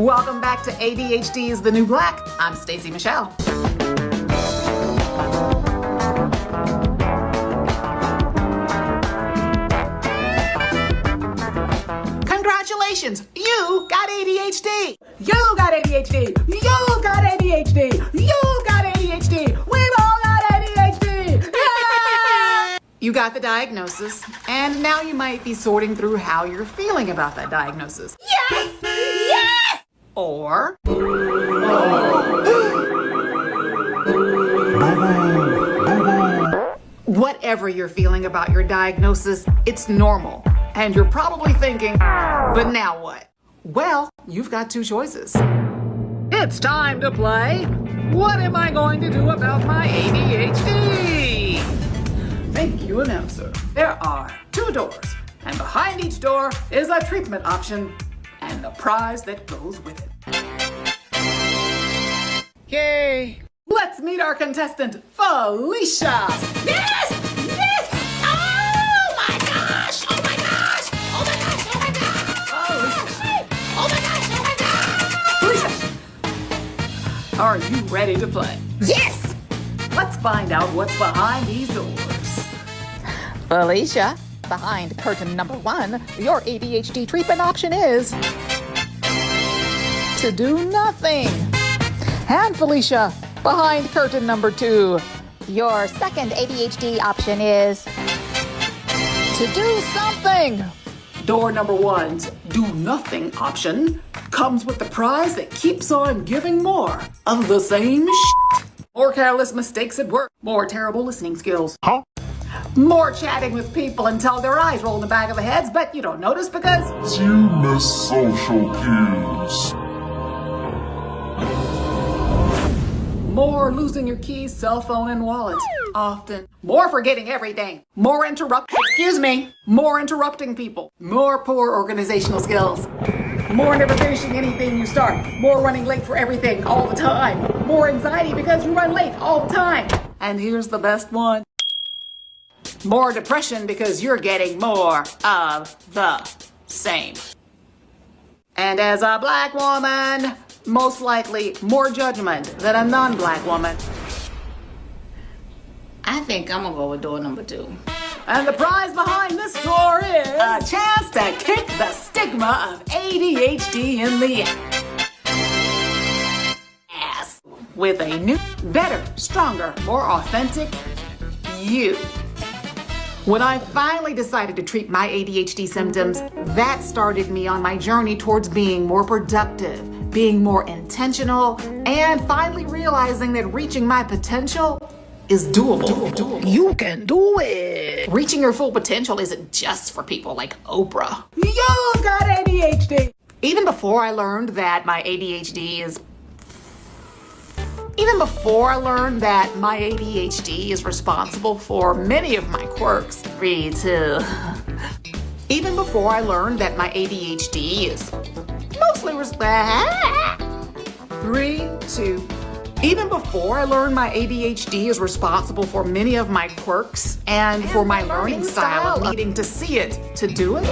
Welcome back to ADHD is the New Black. I'm Stacey Michelle. Congratulations, you got ADHD. You got ADHD. You got ADHD. You got ADHD. We've all got ADHD. Yeah! You got the diagnosis, and now you might be sorting through how you're feeling about that diagnosis. Yes! Yes! Or whatever you're feeling about your diagnosis, it's normal. And you're probably thinking, but now what? Well, you've got two choices. It's time to play What Am I Going to Do About My ADHD? Thank you, announcer. There are 2 doors, and behind each door is a treatment option and the prize that goes with it. Yay! Let's meet our contestant, Felicia. Yes! Yes! Oh my gosh! Oh my gosh! Oh my gosh! Oh my gosh! Oh my gosh! Oh my gosh! Felicia, are you ready to play? Yes! Let's find out what's behind these doors. Felicia, behind curtain number 1, your ADHD treatment option is to do nothing. And Felicia, behind curtain number 2, your second ADHD option is to do something. Door number 1's do nothing option comes with the prize that keeps on giving more of the same shit. More careless mistakes at work, more terrible listening skills. More chatting with people until their eyes roll in the back of their heads, but you don't notice because you miss social cues. More losing your keys, cell phone, and wallet. Often. More forgetting everything. More interrupting people. More poor organizational skills. More never finishing anything you start. More running late for everything all the time. More anxiety because you run late all the time. And here's the best one. More depression because you're getting more of the same. And as a black woman, most likely more judgment than a non-black woman. I think I'm gonna go with door number 2. And the prize behind this door is a chance to kick the stigma of ADHD in the ass with a new, better, stronger, more authentic you. When I finally decided to treat my ADHD symptoms, that started me on my journey towards being more productive, being more intentional, and finally realizing that reaching my potential is doable. You can do it. Reaching your full potential isn't just for people like Oprah. You got ADHD. Even before I learned that my ADHD is responsible for many of my quirks. 3, 2. Even before I learned that my ADHD is mostly 3, 2. Even before I learned my ADHD is responsible for many of my quirks and for my learning style of needing to see it to do it.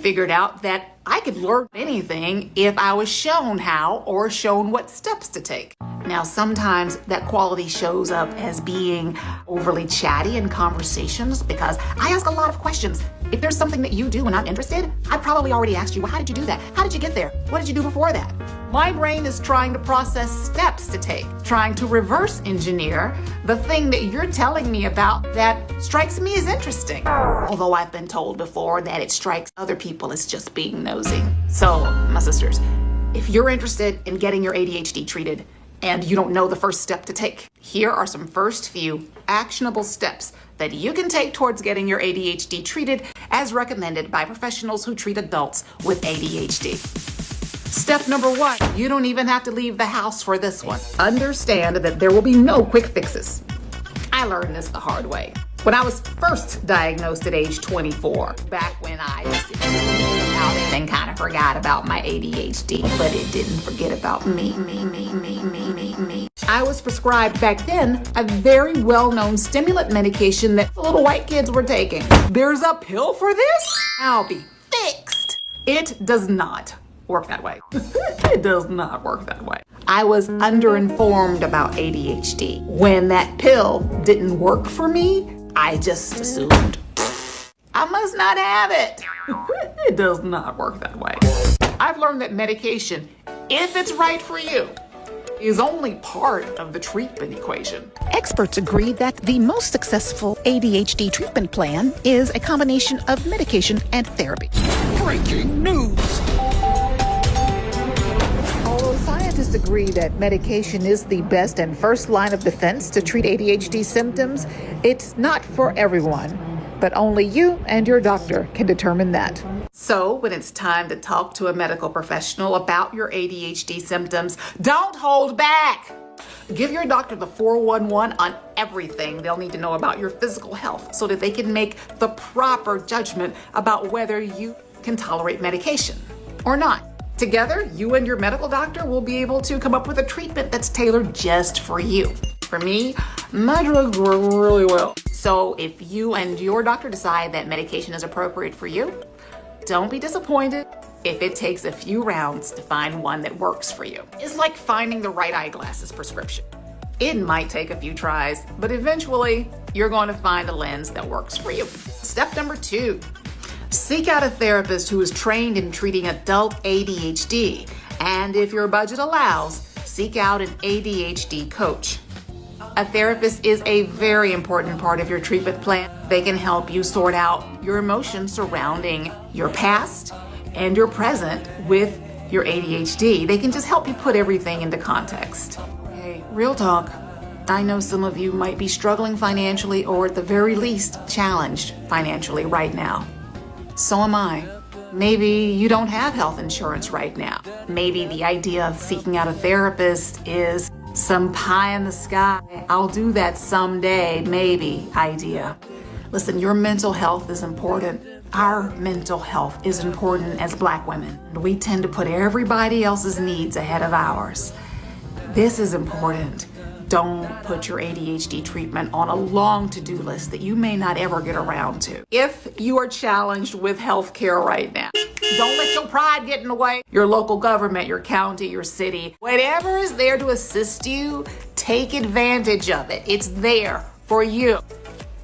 Figured out that I could learn anything if I was shown how or shown what steps to take. Now, sometimes that quality shows up as being overly chatty in conversations because I ask a lot of questions. If there's something that you do and I'm interested, I probably already asked you, well, how did you do that? How did you get there? What did you do before that? My brain is trying to process steps to take, trying to reverse engineer the thing that you're telling me about that strikes me as interesting. Although I've been told before that it strikes other people as just being nosy. So, my sisters, if you're interested in getting your ADHD treated and you don't know the first step to take, here are some first few actionable steps that you can take towards getting your ADHD treated as recommended by professionals who treat adults with ADHD. Step number 1, you don't even have to leave the house for this one. Understand that there will be no quick fixes. I learned this the hard way. When I was first diagnosed at age 24, back when I just didn't think about it and kind of forgot about my ADHD, but it didn't forget about me. I was prescribed back then a very well-known stimulant medication that little white kids were taking. There's a pill for this? I'll be fixed. It does not work that way. It does not work that way. I was underinformed about ADHD. When that pill didn't work for me, I just assumed, I must not have it. It does not work that way. I've learned that medication, if it's right for you, is only part of the treatment equation. Experts agree that the most successful ADHD treatment plan is a combination of medication and therapy. Breaking news! Although scientists agree that medication is the best and first line of defense to treat ADHD symptoms, it's not for everyone. But only you and your doctor can determine that. So when it's time to talk to a medical professional about your ADHD symptoms, don't hold back. Give your doctor the 411 on everything they'll need to know about your physical health so that they can make the proper judgment about whether you can tolerate medication or not. Together, you and your medical doctor will be able to come up with a treatment that's tailored just for you. For me, my drugs work really well. So if you and your doctor decide that medication is appropriate for you, don't be disappointed if it takes a few rounds to find one that works for you. It's like finding the right eyeglasses prescription. It might take a few tries, but eventually you're going to find a lens that works for you. Step number 2, seek out a therapist who is trained in treating adult ADHD. And if your budget allows, seek out an ADHD coach. A therapist is a very important part of your treatment plan. They can help you sort out your emotions surrounding your past and your present with your ADHD. They can just help you put everything into context. Hey, real talk. I know some of you might be struggling financially or at the very least challenged financially right now. So am I. Maybe you don't have health insurance right now. Maybe the idea of seeking out a therapist is some pie in the sky, I'll do that someday, maybe idea. Listen, your mental health is important. Our mental health is important as Black women. We tend to put everybody else's needs ahead of ours. This is important. Don't put your ADHD treatment on a long to-do list that you may not ever get around to. If you are challenged with healthcare right now, don't let your pride get in the way. Your local government, your county, your city, whatever is there to assist you, take advantage of it. It's there for you.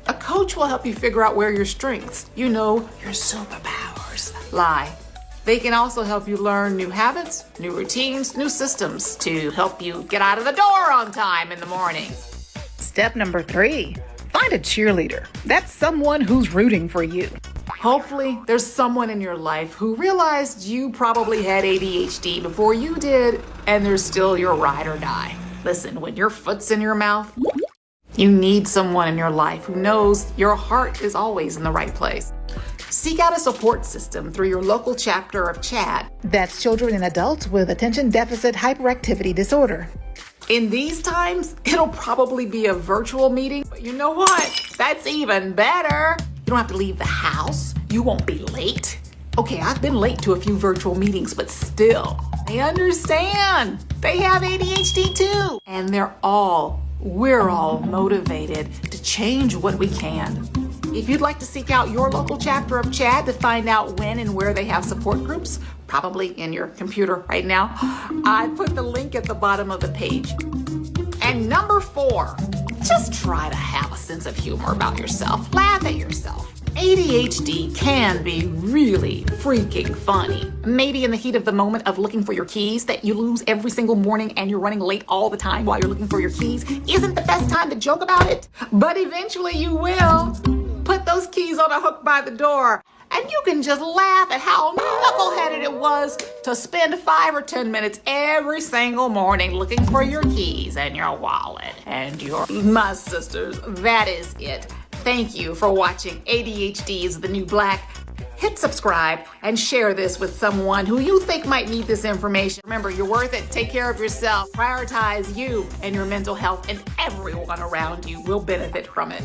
A coach will help you figure out where your strengths, your superpowers, lie. They can also help you learn new habits, new routines, new systems to help you get out of the door on time in the morning. Step number 3, find a cheerleader. That's someone who's rooting for you. Hopefully, there's someone in your life who realized you probably had ADHD before you did, and they're still your ride or die. Listen, when your foot's in your mouth, you need someone in your life who knows your heart is always in the right place. Seek out a support system through your local chapter of C.H.A.D.D. That's children and adults with attention deficit hyperactivity disorder. In these times, it'll probably be a virtual meeting, but you know what? That's even better. You don't have to leave the house. You won't be late. Okay, I've been late to a few virtual meetings, but still, they understand. They have ADHD too. And we're all motivated to change what we can. If you'd like to seek out your local chapter of C.H.A.D.D. to find out when and where they have support groups, probably in your computer right now, I put the link at the bottom of the page. And number 4, just try to have a sense of humor about yourself. Laugh at yourself. ADHD can be really freaking funny. Maybe in the heat of the moment of looking for your keys that you lose every single morning and you're running late all the time while you're looking for your keys isn't the best time to joke about it, but eventually you will. Put those keys on a hook by the door and you can just laugh at how knuckleheaded it was to spend 5 or 10 minutes every single morning looking for your keys and your wallet and my sisters, that is it. Thank you for watching ADHD is the New Black. Hit subscribe and share this with someone who you think might need this information. Remember, you're worth it. Take care of yourself. Prioritize you and your mental health, and everyone around you will benefit from it.